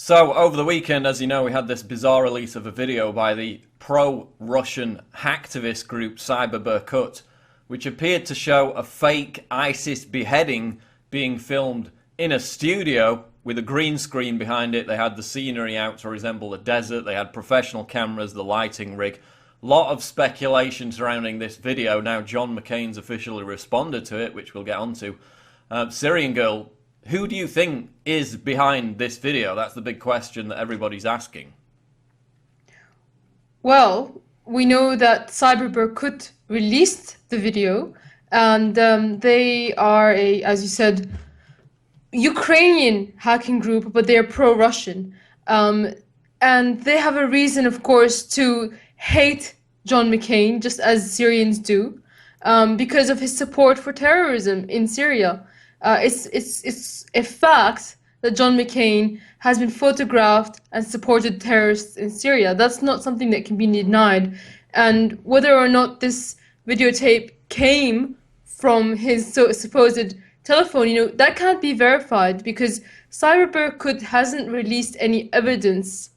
So, over the weekend, as you know, we had this bizarre release of a video by the pro-Russian hacktivist group Cyber which appeared to show a fake ISIS beheading being filmed in a studio with a green screen behind it. They had the scenery out to resemble a desert. They had professional cameras, the lighting rig. Lot of speculation surrounding this video. Now, John McCain's officially responded to it, which we'll get onto. Syrian Girl, who do you think is behind this video? That's the big question that everybody's asking. Well, we know that Cyber released the video, and they are as you said, Ukrainian hacking group, but they are pro-Russian. And they have a reason, of course, to hate John McCain, just as Syrians do, because of his support for terrorism in Syria. It's a fact that John McCain has been photographed and supported terrorists in Syria. That's not something that can be denied. And whether or not this videotape came from his supposed telephone, that can't be verified because Cyber hasn't released any evidence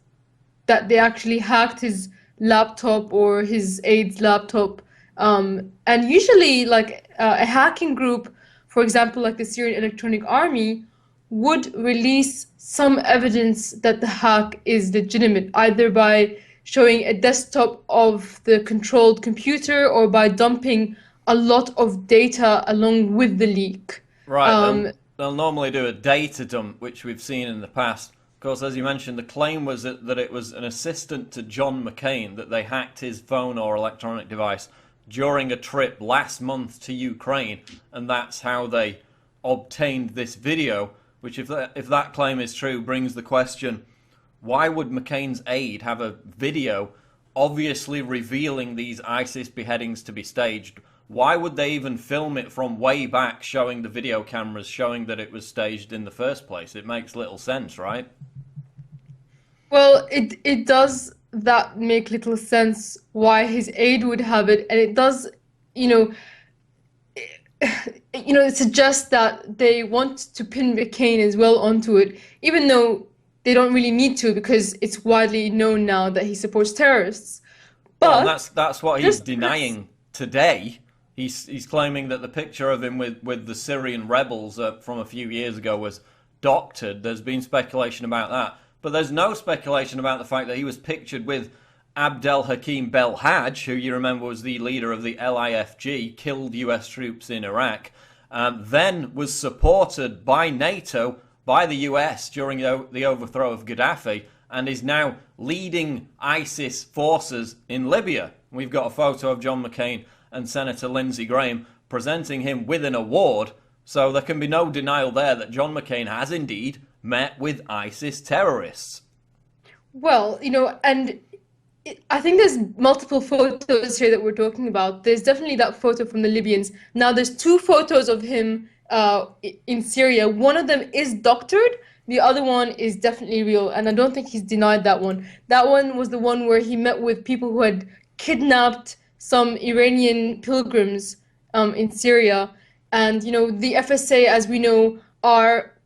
that they actually hacked his laptop or his aide's laptop. And usually, like a hacking group, for example, like the Syrian Electronic Army, would release some evidence that the hack is legitimate, either by showing a desktop of the controlled computer or by dumping a lot of data along with the leak. Right, they'll normally do a data dump, which we've seen in the past. Of course, as you mentioned, the claim was that it was an assistant to John McCain, that they hacked his phone or electronic device during a trip last month to Ukraine, and that's how they obtained this video, which if that claim is true brings the question, why would McCain's aide have a video obviously revealing these ISIS beheadings to be staged? Why would they even film it from way back, showing the video cameras showing that it was staged in the first place? It makes little sense, right? Well, it does that make little sense why his aide would have it, and it does, it suggests that they want to pin McCain as well onto it, even though they don't really need to because it's widely known now that he supports terrorists. Well, But that's what he's denying today. He's claiming that the picture of him with the Syrian rebels from a few years ago was doctored. There's been speculation about that. But there's no speculation about the fact that he was pictured with Abdel Hakim Belhaj, who you remember was the leader of the LIFG, killed US troops in Iraq, then was supported by NATO, by the US during the overthrow of Gaddafi, and is now leading ISIS forces in Libya. We've got a photo of John McCain and Senator Lindsey Graham presenting him with an award, so there can be no denial there that John McCain has indeed met with ISIS terrorists. well, and I think there's multiple photos here that we're talking about. There's definitely that photo from the Libyans. Now, there's two photos of him in Syria. One of them is doctored. The other one is definitely real, and I don't think he's denied that one. That one was the one where he met with people who had kidnapped some Iranian pilgrims in Syria. And, the FSA, as we know, are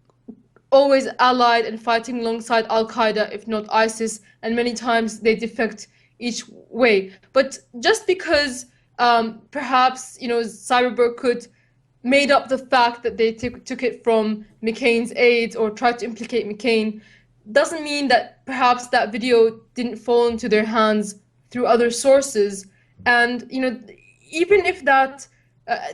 always allied and fighting alongside Al-Qaeda, if not ISIS, and many times they defect each way. But just because perhaps, Cyber made up the fact that they took it from McCain's aides or tried to implicate McCain, doesn't mean that perhaps that video didn't fall into their hands through other sources. And, even if that,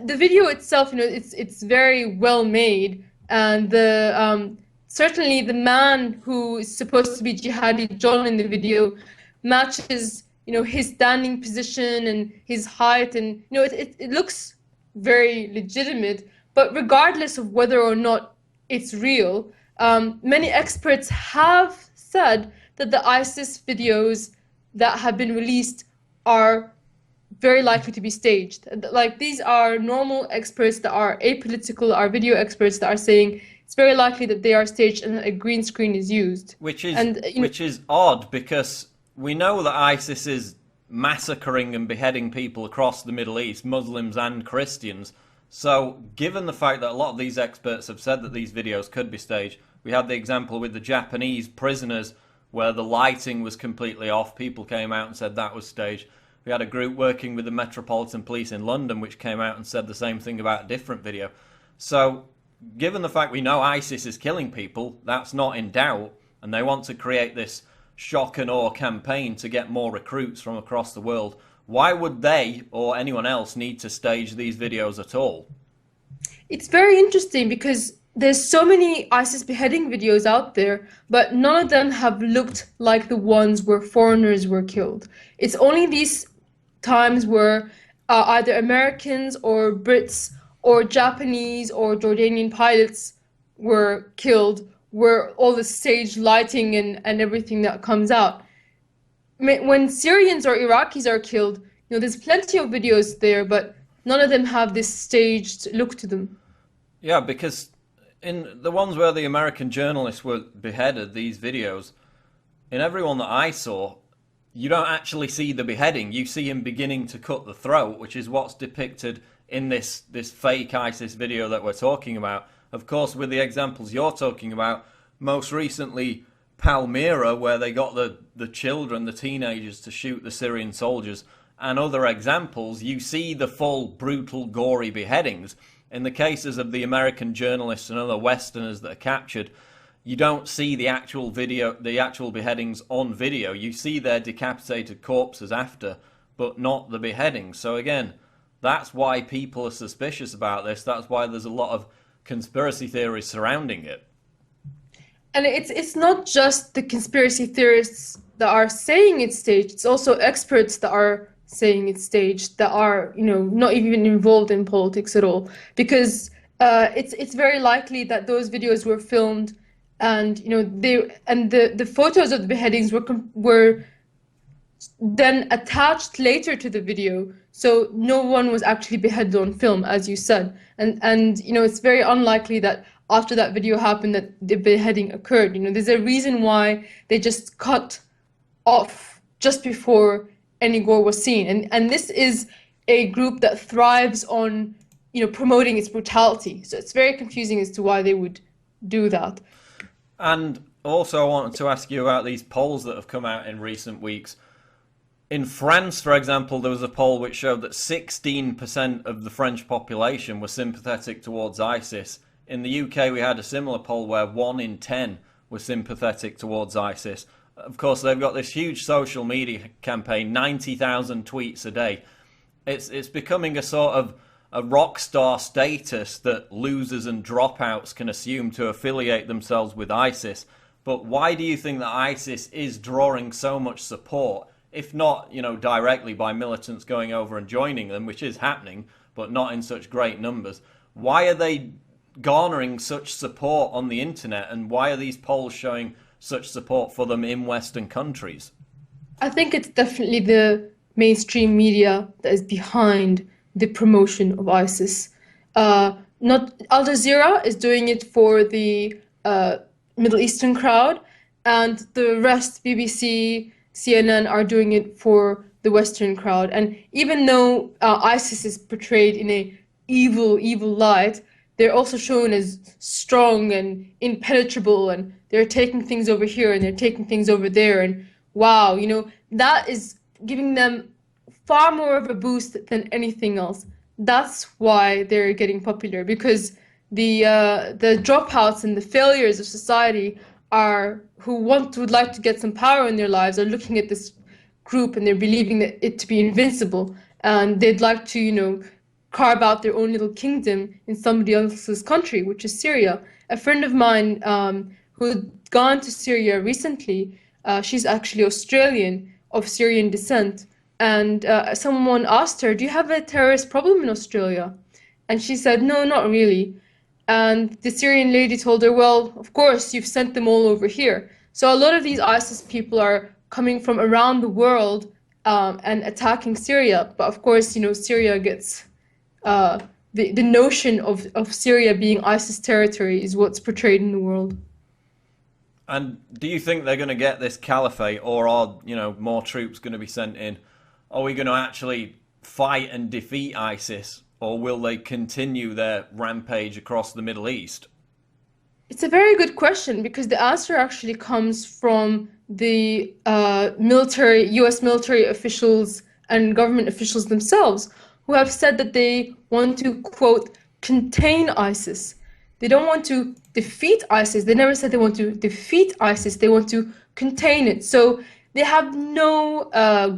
the video itself, it's very well made, and certainly the man who is supposed to be Jihadi John in the video matches, his standing position and his height, and, it looks very legitimate. But regardless of whether or not it's real, many experts have said that the ISIS videos that have been released are very likely to be staged. Like, these are normal experts that are apolitical, are video experts that are saying it's very likely that they are staged and a green screen is used. Which is odd, because we know that ISIS is massacring and beheading people across the Middle East, Muslims and Christians. So, given the fact that a lot of these experts have said that these videos could be staged, We had the example with the Japanese prisoners where the lighting was completely off. People came out and said that was staged. We had a group working with the Metropolitan Police in London which came out and said the same thing about a different video. So, given the fact we know ISIS is killing people, that's not in doubt, and they want to create this shock and awe campaign to get more recruits from across the world, why would they or anyone else need to stage these videos at all? It's very interesting because there's so many ISIS beheading videos out there, but none of them have looked like the ones where foreigners were killed. It's only these times where either Americans or Brits or Japanese or Jordanian pilots were killed, where all the stage lighting and everything that comes out. When Syrians or Iraqis are killed, there's plenty of videos there, but none of them have this staged look to them. Yeah, because in the ones where the American journalists were beheaded, these videos, in every one that I saw, you don't actually see the beheading. You see him beginning to cut the throat, which is what's depicted in this fake ISIS video that we're talking about. Of course, with the examples you're talking about, most recently Palmyra, where they got the children, the teenagers, to shoot the Syrian soldiers, and other examples, you see the full brutal, gory beheadings. In the cases of the American journalists and other Westerners that are captured, you don't see the actual beheadings on video. You see their decapitated corpses after, but not the beheadings. So again, that's why people are suspicious about this. That's why there's a lot of conspiracy theories surrounding it. And it's not just the conspiracy theorists that are saying it's staged. It's also experts that are saying it's staged, that are not even involved in politics at all, because it's very likely that those videos were filmed, and the photos of the beheadings were then attached later to the video, so no one was actually beheaded on film, as you said, and it's very unlikely that after that video happened that the beheading occurred. There's a reason why they just cut off just before any gore was seen, and this is a group that thrives on promoting its brutality, so it's very confusing as to why they would do that. And also I wanted to ask you about these polls that have come out in recent weeks. In France, for example, there was a poll which showed that 16% of the French population were sympathetic towards ISIS. In the UK, we had a similar poll where 1 in 10 were sympathetic towards ISIS. Of course, they've got this huge social media campaign, 90,000 tweets a day. It's becoming a sort of a rock star status that losers and dropouts can assume to affiliate themselves with ISIS. But why do you think that ISIS is drawing so much support, if not, directly by militants going over and joining them, which is happening, but not in such great numbers? Why are they garnering such support on the internet, and why are these polls showing such support for them in Western countries? I think it's definitely the mainstream media that is behind the promotion of ISIS. Not Al Jazeera is doing it for the Middle Eastern crowd, and the rest, BBC, CNN, are doing it for the Western crowd. And even though ISIS is portrayed in a evil light, they're also shown as strong and impenetrable, and they're taking things over here and they're taking things over there, and wow, that is giving them far more of a boost than anything else. That's why they're getting popular, because the dropouts and the failures of society who would like to get some power in their lives are looking at this group and they're believing that it to be invincible, and they'd like to carve out their own little kingdom in somebody else's country, which is Syria. A friend of mine who had gone to Syria recently, she's actually Australian, of Syrian descent, and someone asked her, "Do you have a terrorist problem in Australia?" And she said, "No, not really." And the Syrian lady told her, "Well, of course, you've sent them all over here." So a lot of these ISIS people are coming from around the world and attacking Syria. But of course, Syria gets the notion of Syria being ISIS territory is what's portrayed in the world. And do you think they're going to get this caliphate, or are more troops going to be sent in? Are we going to actually fight and defeat ISIS, or will they continue their rampage across the Middle East? It's a very good question because the answer actually comes from the U.S. military officials and government officials themselves, who have said that they want to, quote, contain ISIS. They don't want to defeat ISIS. They never said they want to defeat ISIS. They want to contain it. So they have no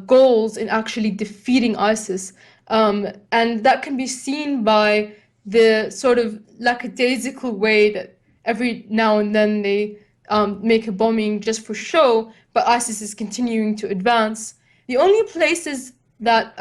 goals in actually defeating ISIS. And that can be seen by the sort of lackadaisical way that every now and then they make a bombing just for show, but ISIS is continuing to advance. The only places that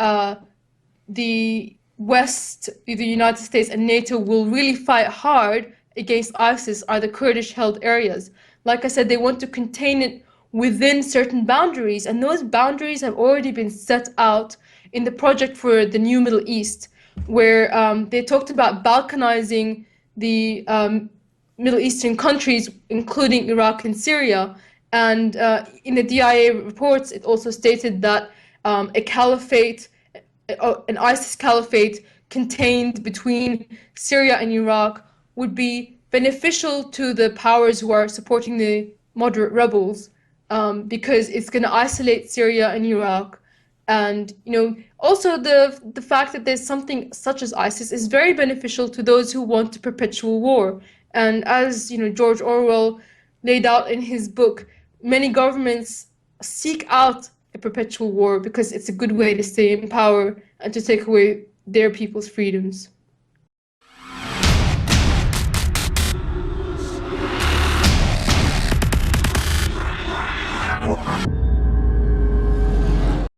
the West, the United States and NATO will really fight hard against ISIS are the Kurdish-held areas. Like I said, they want to contain it within certain boundaries, and those boundaries have already been set out in the project for the New Middle East, where they talked about balkanizing the Middle Eastern countries, including Iraq and Syria. And in the DIA reports, it also stated that a caliphate, an ISIS caliphate contained between Syria and Iraq would be beneficial to the powers who are supporting the moderate rebels, because it's going to isolate Syria and Iraq. And also the fact that there's something such as ISIS is very beneficial to those who want a perpetual war. And as George Orwell laid out in his book, many governments seek out a perpetual war because it's a good way to stay in power and to take away their people's freedoms. Wow.